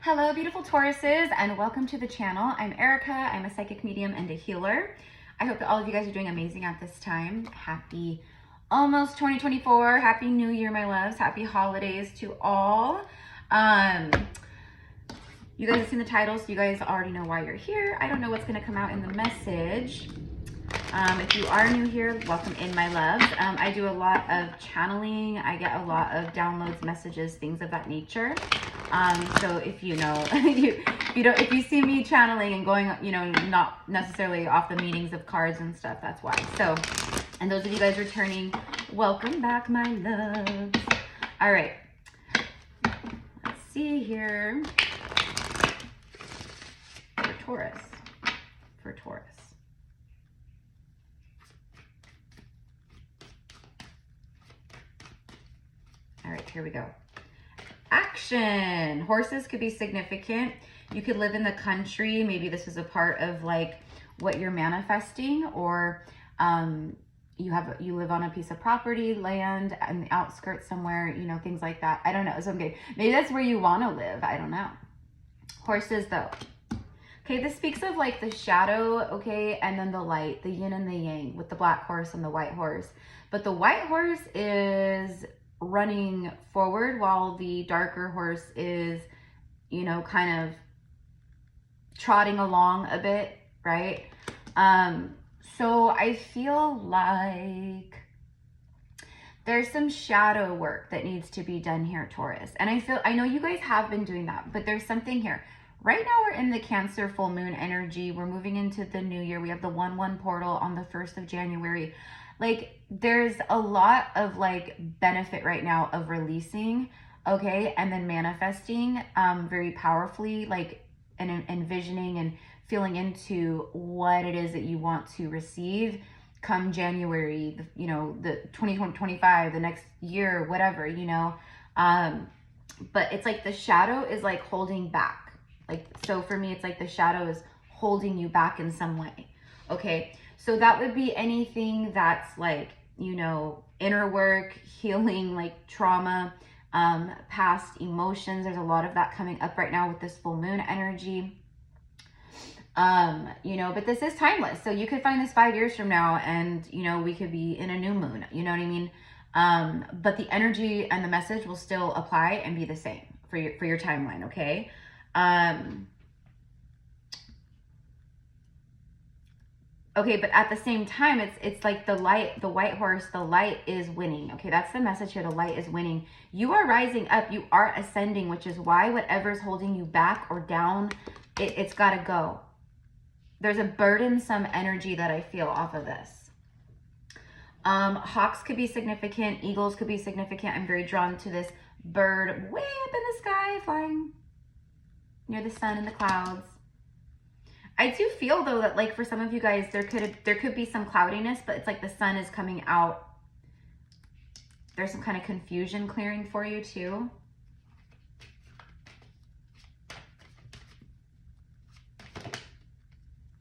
Hello, beautiful Tauruses, and welcome to the channel. I'm Erica. I'm a psychic medium and a healer. I hope that all of you guys are doing amazing at this time. Happy almost 2024. Happy New Year, my loves. Happy holidays to all. You guys have seen the title, so you guys already know why you're here. I don't know what's going to come out in the message. If you are new here, welcome in, my loves. I do a lot of channeling. I get a lot of downloads, messages, things of that nature. So if you know, if you see me channeling and going, not necessarily off the meanings of cards and stuff, that's why. So, and those of you guys returning, welcome back, my loves. All right. Let's see here. For Taurus. All right, here we go. Action. Horses could be significant. You could live in the country. Maybe this is a part of like what you're manifesting, or you live on a piece of property, land, on the outskirts somewhere, things like that. I don't know. So maybe that's where you want to live. I don't know. Horses though. Okay, this speaks of like the shadow, okay, and then the light, the yin and the yang with the black horse and the white horse. But the white horse is running forward while the darker horse is, kind of trotting along a bit, right? So I feel like there's some shadow work that needs to be done here, Taurus. And I know you guys have been doing that, but there's something here. Right now we're in the Cancer full moon energy. We're moving into the new year. We have the 1/1 portal on the 1st of January. Like there's a lot of like benefit right now of releasing, okay, and then manifesting very powerfully, like and envisioning and feeling into what it is that you want to receive come January, the 2025, the next year, whatever, but it's like the shadow is like holding back. Like, so for me, it's like the shadow is holding you back in some way. Okay. So that would be anything that's like, inner work, healing, like trauma, past emotions. There's a lot of that coming up right now with this full moon energy. But this is timeless. So you could find this 5 years from now and, we could be in a new moon, you know what I mean? But the energy and the message will still apply and be the same for your timeline. Okay. Okay, but at the same time, it's like the white horse, the light is winning. Okay, that's the message here. The light is winning. You are rising up. You are ascending, which is why whatever's holding you back or down, it's got to go. There's a burdensome energy that I feel off of this. Hawks could be significant. Eagles could be significant. I'm very drawn to this bird way up in the sky flying near the sun and the clouds. I do feel though that like for some of you guys, there could be some cloudiness, but it's like the sun is coming out. There's some kind of confusion clearing for you too.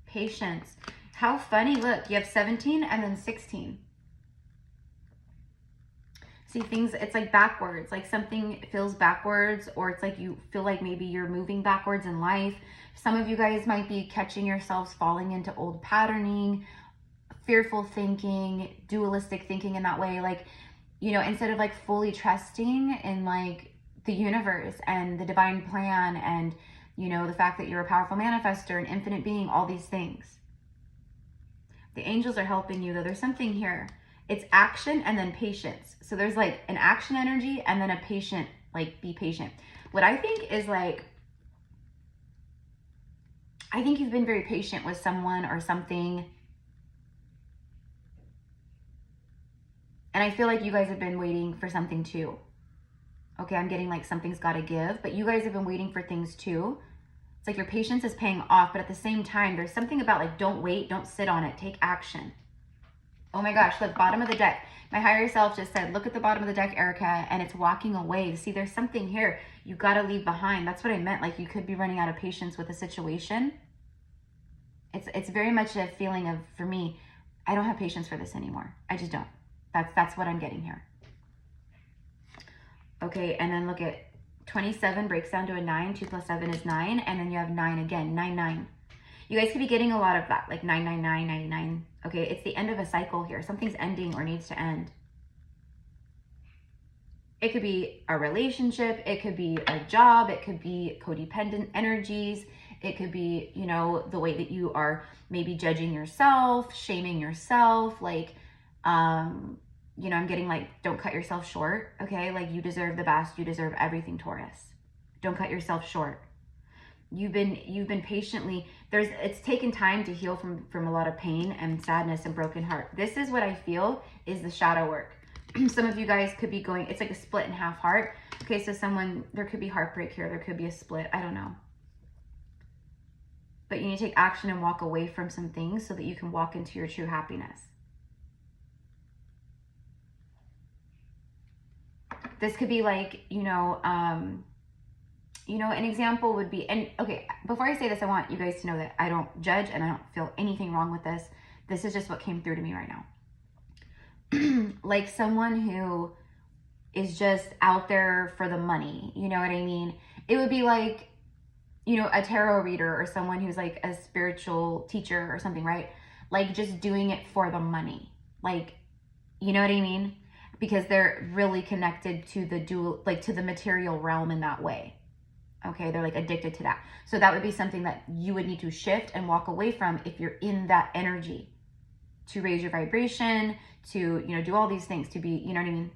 Patience. How funny. Look, you have 17 and then 16. See things, it's like backwards, like something feels backwards, or it's like you feel like maybe you're moving backwards in life. Some of you guys might be catching yourselves falling into old patterning, fearful thinking, dualistic thinking in that way. Like, instead of like fully trusting in like the universe and the divine plan and, the fact that you're a powerful manifestor, an infinite being, all these things. The angels are helping you though. There's something here. It's action and then patience. So there's like an action energy and then a patient, like be patient. What I think is like, I think you've been very patient with someone or something. And I feel like you guys have been waiting for something too. Okay, I'm getting like something's got to give, but you guys have been waiting for things too. It's like your patience is paying off, but at the same time, there's something about like, don't wait, don't sit on it, take action. Oh my gosh, look, bottom of the deck. My higher self just said, look at the bottom of the deck, Erica, and it's walking away. See, there's something here you got to leave behind. That's what I meant. Like you could be running out of patience with a situation. It's very much a feeling of, for me, I don't have patience for this anymore. I just don't. That's what I'm getting here. Okay, and then look at 27 breaks down to a 9. 2 plus 7 is 9. And then you have 9 again. 9, 9. You guys could be getting a lot of that, like 999, 99. Okay, it's the end of a cycle here. Something's ending or needs to end. It could be a relationship. It could be a job. It could be codependent energies. It could be, you know, the way that you are maybe judging yourself, shaming yourself. Like, you know, I'm getting like, don't cut yourself short. Okay, like you deserve the best. You deserve everything, Taurus. Don't cut yourself short. You've been patiently, it's taken time to heal from a lot of pain and sadness and broken heart. This is what I feel is the shadow work. Some of you guys could be going, it's like a split in half heart. Okay, so there could be heartbreak here. There could be a split. I don't know. But you need to take action and walk away from some things so that you can walk into your true happiness. This could be like, you know, an example would be, and okay, before I say this, I want you guys to know that I don't judge and I don't feel anything wrong with this. This is just what came through to me right now. Like someone who is just out there for the money, you know what I mean? It would be like, you know, a tarot reader or someone who's like a spiritual teacher or something, right? Like just doing it for the money. Like, you know what I mean? Because they're really connected to the to the material realm in that way. Okay, they're like addicted to that. So that would be something that you would need to shift and walk away from if you're in that energy, to raise your vibration, to, you know, do all these things, to be, you know what I mean?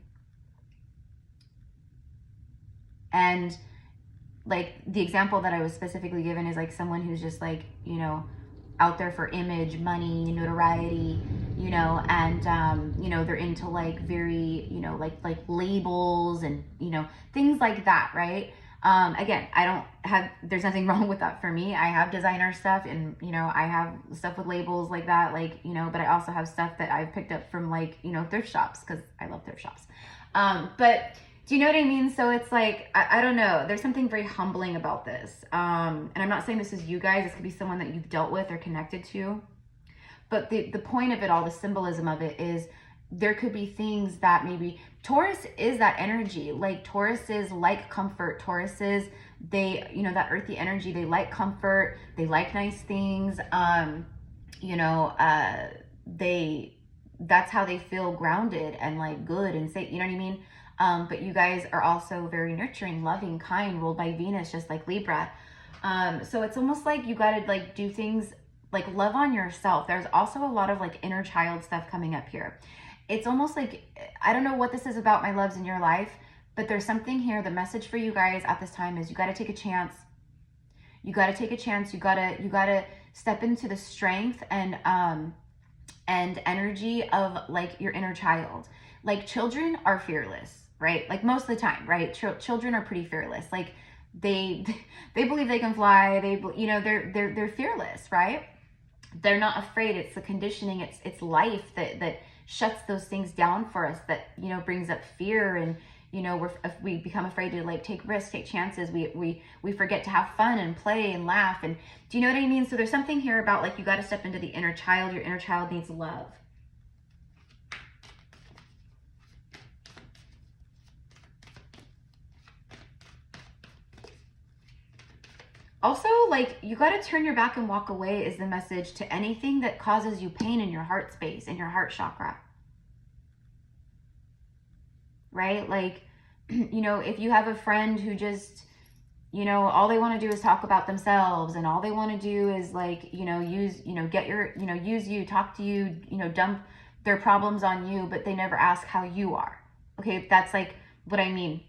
And like the example that I was specifically given is like someone who's just like, you know, out there for image, money, notoriety, you know, and, you know, they're into like very, you know, like labels and, you know, things like that, right? Again, there's nothing wrong with that for me. I have designer stuff and, you know, I have stuff with labels like that, like, you know, but I also have stuff that I've picked up from like, you know, thrift shops, because I love thrift shops. But do you know what I mean? So it's like, I don't know. There's something very humbling about this. And I'm not saying this is you guys. This could be someone that you've dealt with or connected to. But the point of it all, the symbolism of it is there could be things that maybe Taurus is that energy. Like Taurus is like comfort. Taurus is, they, you know, that earthy energy. They like comfort. They like nice things. You know, that's how they feel grounded and like good and safe. You know what I mean? But you guys are also very nurturing, loving, kind, ruled by Venus, just like Libra. So it's almost like you got to like do things like love on yourself. There's also a lot of like inner child stuff coming up here. It's almost like, I don't know what this is about, my loves, in your life, but there's something here. The message for you guys at this time is you got to take a chance. You got to take a chance. You got to step into the strength and energy of like your inner child. Like children are fearless, right? Like most of the time, right? Children are pretty fearless. Like they believe they can fly. You know, they're fearless, right? They're not afraid. It's the conditioning. It's life that shuts those things down for us, that, you know, brings up fear. And, you know, if we become afraid to like take risks, take chances, we forget to have fun and play and laugh. And do you know what I mean? So there's something here about like, you got to step into the inner child. Your inner child needs love. Also, like, you got to turn your back and walk away is the message to anything that causes you pain in your heart space, in your heart chakra. Right? Like, you know, if you have a friend who just, you know, all they want to do is talk about themselves, and all they want to do is like, you know, use you, talk to you, you know, dump their problems on you, but they never ask how you are. Okay, that's like what I mean.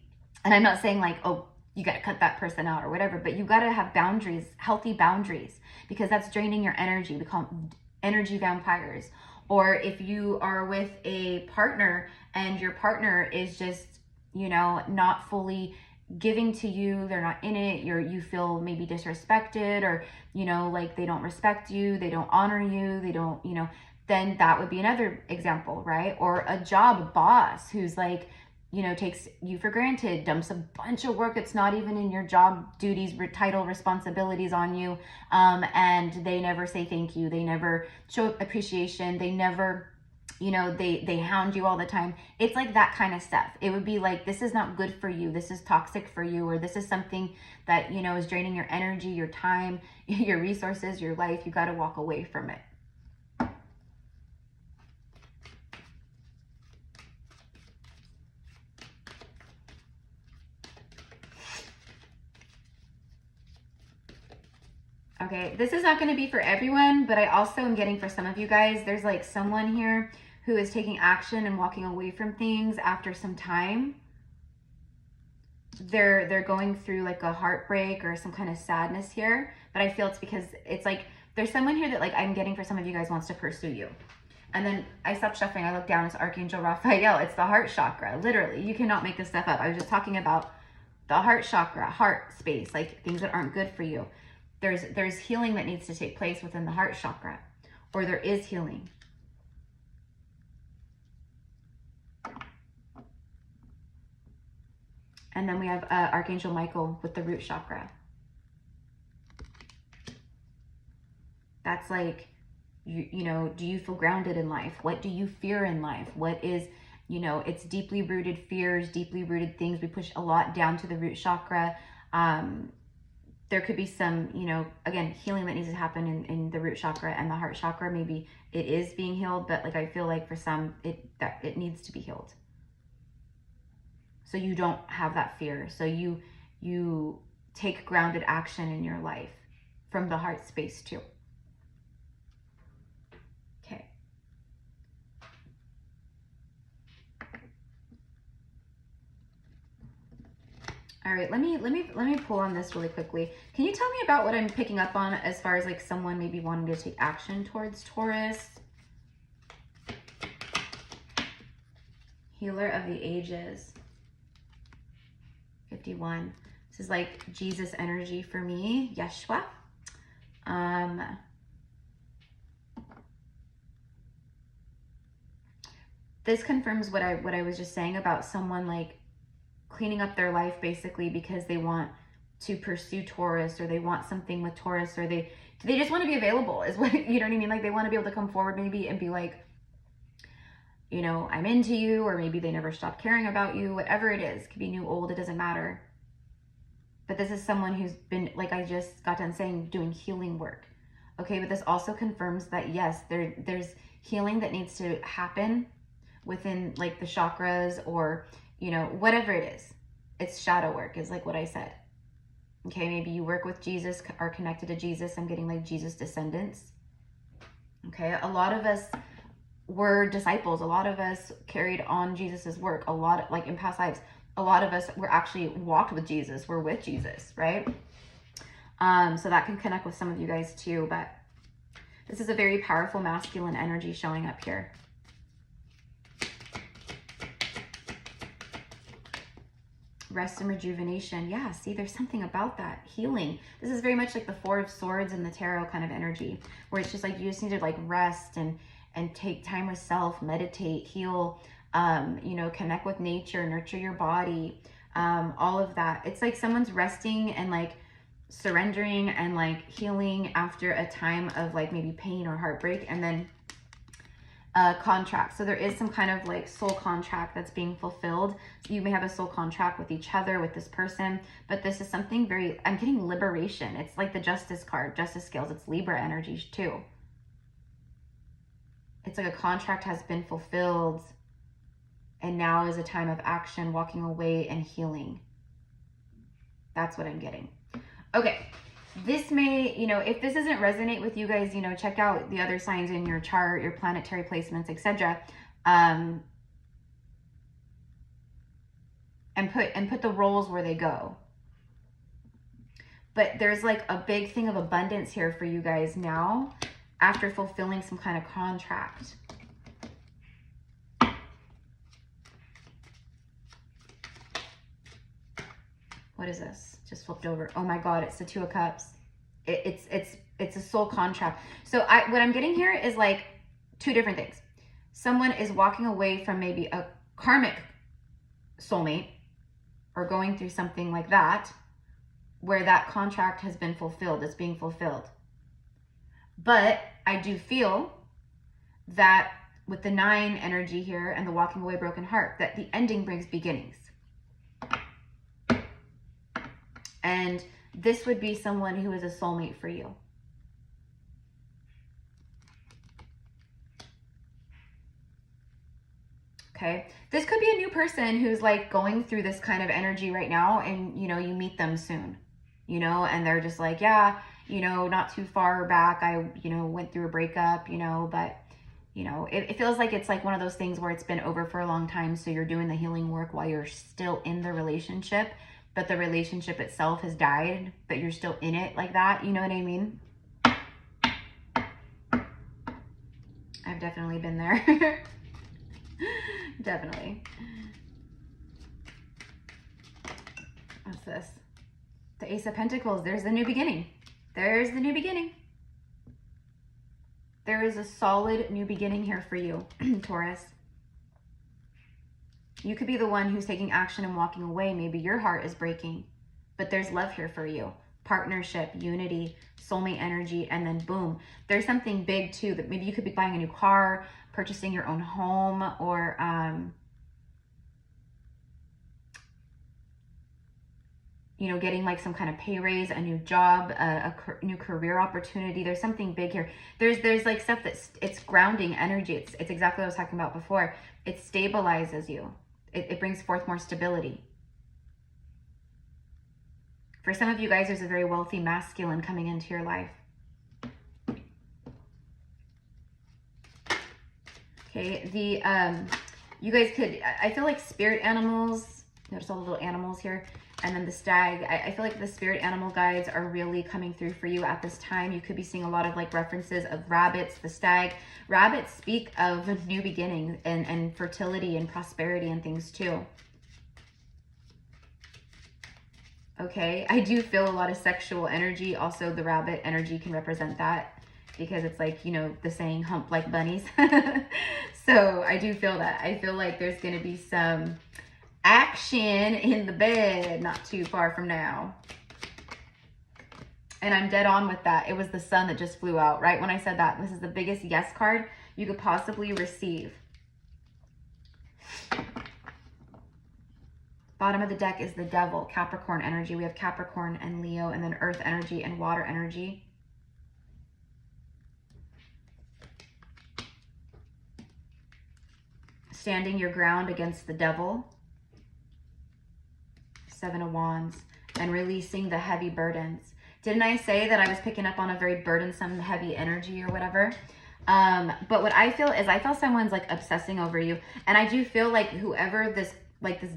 And I'm not saying like, oh, you got to cut that person out or whatever, but you got to have boundaries, healthy boundaries, because that's draining your energy. Become energy vampires. Or if you are with a partner and your partner is just, you know, not fully giving to you, they're not in it, you feel maybe disrespected, or, you know, like they don't respect you, they don't honor you, they don't, you know, then that would be another example, right? Or a job boss who's like, you know, takes you for granted, dumps a bunch of work that's not even in your job duties, title, responsibilities on you, and they never say thank you. They never show appreciation. They never, you know, they hound you all the time. It's like that kind of stuff. It would be like, this is not good for you. This is toxic for you, or this is something that, you know, is draining your energy, your time, your resources, your life. You got to walk away from it. Okay, this is not going to be for everyone, but I also am getting for some of you guys, there's like someone here who is taking action and walking away from things after some time. They're going through like a heartbreak or some kind of sadness here, but I feel it's because it's like there's someone here that like I'm getting for some of you guys wants to pursue you. And then I stopped shuffling. I looked down. It's Archangel Raphael. It's the heart chakra. Literally, you cannot make this stuff up. I was just talking about the heart chakra, heart space, like things that aren't good for you. There's healing that needs to take place within the heart chakra, or there is healing. And then we have Archangel Michael with the root chakra. That's like, you know, do you feel grounded in life? What do you fear in life? What is, you know, it's deeply rooted fears, deeply rooted things. We push a lot down to the root chakra. There could be some, you know, again, healing that needs to happen in the root chakra and the heart chakra. Maybe it is being healed, but like I feel like for some, it needs to be healed. So you don't have that fear. So you take grounded action in your life from the heart space too. Okay. All right, let me pull on this really quickly. Can you tell me about what I'm picking up on as far as like someone maybe wanting to take action towards Taurus? Healer of the ages. 51. This is like Jesus energy for me, Yeshua. This confirms what I was just saying about someone like cleaning up their life basically because they want to pursue Taurus, or they want something with Taurus, or they just want to be available is what, you know what I mean? Like they want to be able to come forward maybe and be like, you know, I'm into you, or maybe they never stopped caring about you, whatever it is. It could be new, old, it doesn't matter. But this is someone who's been, like I just got done saying, doing healing work. Okay, but this also confirms that yes, there's healing that needs to happen within like the chakras, or, you know, whatever it is. It's shadow work is like what I said. Okay, maybe you work with Jesus, are connected to Jesus. I'm getting like Jesus descendants. Okay, a lot of us were disciples. A lot of us carried on Jesus's work. A lot of, like in past lives, a lot of us were actually walked with Jesus. We're with Jesus, right? So that can connect with some of you guys too, but this is a very powerful masculine energy showing up here. Rest and rejuvenation. Yeah, see, there's something about that. Healing. This is very much like the Four of Swords in the tarot kind of energy, where it's just like you just need to like rest and take time with self, meditate, heal, you know, connect with nature, nurture your body, all of that. It's like someone's resting and like surrendering and like healing after a time of like maybe pain or heartbreak, and then contract. So there is some kind of like soul contract that's being fulfilled. So you may have a soul contract with each other, with this person, but this is something very, I'm getting liberation. It's like the Justice card, Justice scales. It's Libra energy too. It's like a contract has been fulfilled, and now is a time of action, walking away and healing. That's what I'm getting. Okay. This may, you know, if this doesn't resonate with you guys, you know, check out the other signs in your chart, your planetary placements, etc. And put the roles where they go. But there's like a big thing of abundance here for you guys now after fulfilling some kind of contract. What is this? Just flipped over. Oh my God, it's the Two of Cups. It's a soul contract. So what I'm getting here is like two different things. Someone is walking away from maybe a karmic soulmate, or going through something like that, where that contract has been fulfilled. It's being fulfilled. But I do feel that with the 9 energy here and the walking away broken heart, that the ending brings beginnings. And this would be someone who is a soulmate for you. Okay, this could be a new person who's like going through this kind of energy right now, and you know, you meet them soon, you know, and they're just like, yeah, you know, not too far back, I, you know, went through a breakup, you know, but you know, it feels like it's like one of those things where it's been over for a long time. So you're doing the healing work while you're still in the relationship, but the relationship itself has died, but you're still in it like that. You know what I mean? I've definitely been there. Definitely. What's this? The Ace of Pentacles. There's the new beginning. There's the new beginning. There is a solid new beginning here for you, Taurus. You could be the one who's taking action and walking away. Maybe your heart is breaking, but there's love here for you. Partnership, unity, soulmate energy, and then boom. There's something big too, that maybe you could be buying a new car, purchasing your own home, or you know, getting like some kind of pay raise, a new job, a new career opportunity. There's something big here. There's like stuff that's, it's grounding energy. It's exactly what I was talking about before. It stabilizes you. It brings forth more stability. For some of you guys, there's a very wealthy masculine coming into your life. Okay, you guys could, I feel like spirit animals, notice all the little animals here, and then the stag. I feel like the spirit animal guides are really coming through for you at this time. You could be seeing a lot of like references of rabbits, the stag. Rabbits speak of a new beginning and fertility and prosperity and things too. Okay, I do feel a lot of sexual energy. Also, the rabbit energy can represent that, because it's like, you know, the saying hump like bunnies. So I do feel that. I feel like there's going to be some action in the bed not too far from now. And I'm dead on with that. It was the sun that just flew out, right? When I said that, this is the biggest yes card you could possibly receive. Bottom of the deck is the devil, Capricorn energy. We have Capricorn and Leo, and then earth energy and water energy. Standing your ground against the devil. 7 of Wands. And releasing the heavy burdens. Didn't I say that I was picking up on a very burdensome, heavy energy or whatever? But what I feel is, I feel someone's like obsessing over you. And I do feel like whoever this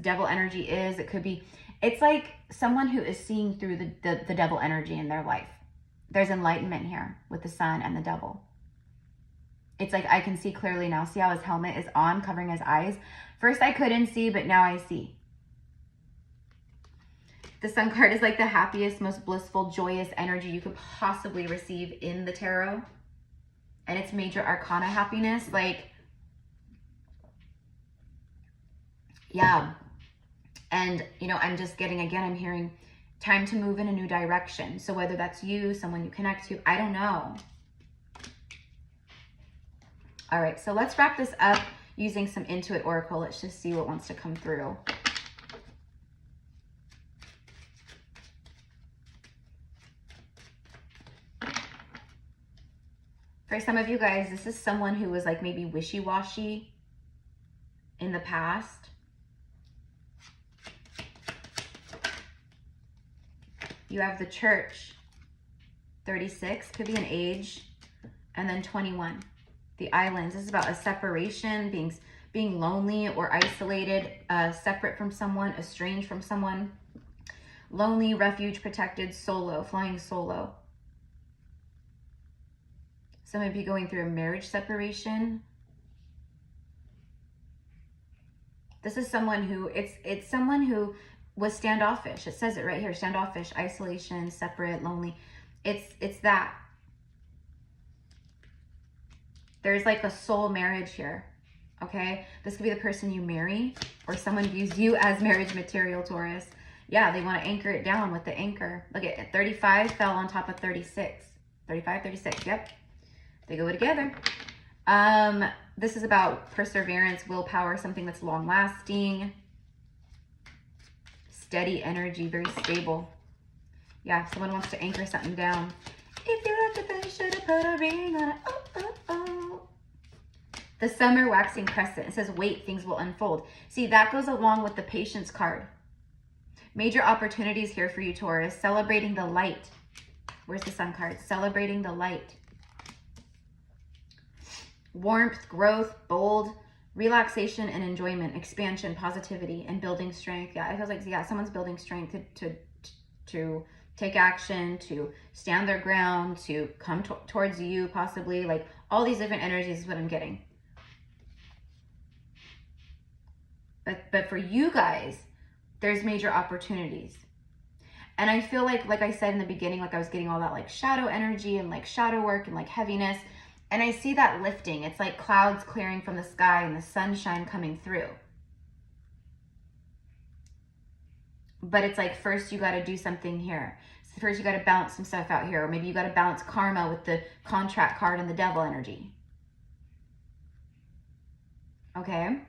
devil energy is, it could be, it's like someone who is seeing through the devil energy in their life. There's enlightenment here with the sun and the devil. It's like, I can see clearly now. See how his helmet is on, covering his eyes? First I couldn't see, but now I see. The sun card is like the happiest, most blissful, joyous energy you could possibly receive in the tarot. And it's major arcana happiness. Like, yeah. And, you know, I'm just getting, again, I'm hearing time to move in a new direction. So whether that's you, someone you connect to, I don't know. All right, so let's wrap this up using some Intuit Oracle. Let's just see what wants to come through. For some of you guys, this is someone who was like maybe wishy-washy in the past. You have the Church, 36, could be an age, and then 21. The Islands, this is about a separation, being lonely or isolated, separate from someone, estranged from someone. Lonely, refuge, protected, solo, flying solo. Some of you going through a marriage separation. This is someone who, it's someone who was standoffish. It says it right here, standoffish, isolation, separate, lonely. It's that. There's like a soul marriage here, okay? This could be the person you marry, or someone views you as marriage material, Taurus. Yeah, they want to anchor it down with the anchor. Look at 35 fell on top of 36. 35, 36, yep. They go together. This is about perseverance, willpower, something that's long lasting, steady energy, very stable. Yeah, someone wants to anchor something down. If you like it, then you should have put a ring on it. Oh, oh, oh. The summer waxing crescent. It says, wait, things will unfold. See, that goes along with the patience card. Major opportunities here for you, Taurus. Celebrating the light. Where's the sun card? Celebrating the light. Warmth, growth, bold, relaxation and enjoyment, expansion, positivity, and building strength. Yeah, it feels like, yeah, someone's building strength to take action, to stand their ground, to come towards you, possibly. Like, all these different energies is what I'm getting. But for you guys, there's major opportunities. And I feel like I said in the beginning, like I was getting all that like shadow energy and like shadow work and like heaviness. And I see that lifting. It's like clouds clearing from the sky and the sunshine coming through. But it's like, first you got to do something here. So first you got to balance some stuff out here. Or maybe you got to balance karma with the contract card and the devil energy. Okay.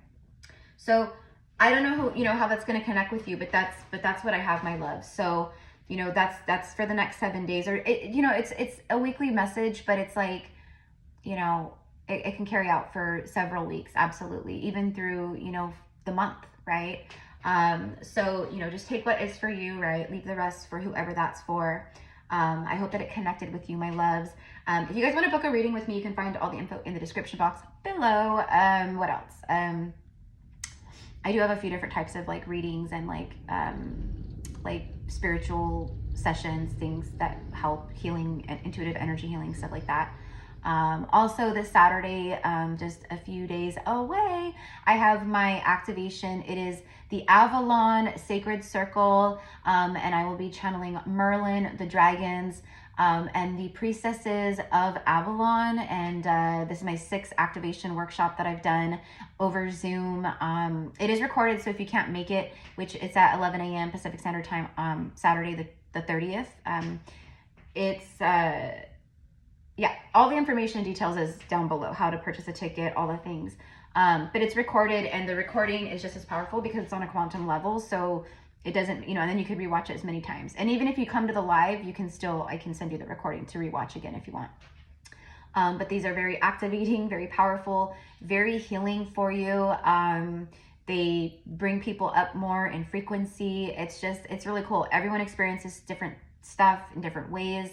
So I don't know who, how that's going to connect with you, but that's what I have, my love. So, that's for the next 7 days, or it's a weekly message, but it's like, it can carry out for several weeks. Absolutely. Even through, the month, right? So, just take what is for you, right? Leave the rest for whoever that's for. I hope that it connected with you, my loves. If you guys want to book a reading with me, you can find all the info in the description box below. What else? I do have a few different types of like readings and like spiritual sessions, things that help healing and intuitive energy healing, stuff like that. Also this Saturday, just a few days away, I have my activation. It is the Avalon Sacred Circle, and I will be channeling Merlin, the dragons, and the priestesses of Avalon. And this is my 6th activation workshop that I've done over Zoom. It is recorded, so if you can't make it, which it's at 11 a.m. Pacific Standard Time, Saturday the 30th, yeah, all the information and details is down below, how to purchase a ticket, all the things. But it's recorded, and the recording is just as powerful because it's on a quantum level. So it doesn't, and then you could rewatch it as many times. And even if you come to the live, I can send you the recording to rewatch again if you want. But these are very activating, very powerful, very healing for you. They bring people up more in frequency. It's really cool. Everyone experiences different stuff in different ways.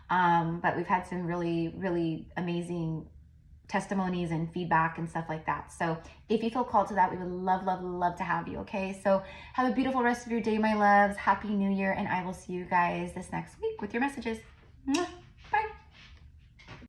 But we've had some really, really amazing testimonies and feedback and stuff like that. So if you feel called to that, we would love, love, love to have you. Okay. So have a beautiful rest of your day, my loves. Happy New Year. And I will see you guys this next week with your messages. Mwah.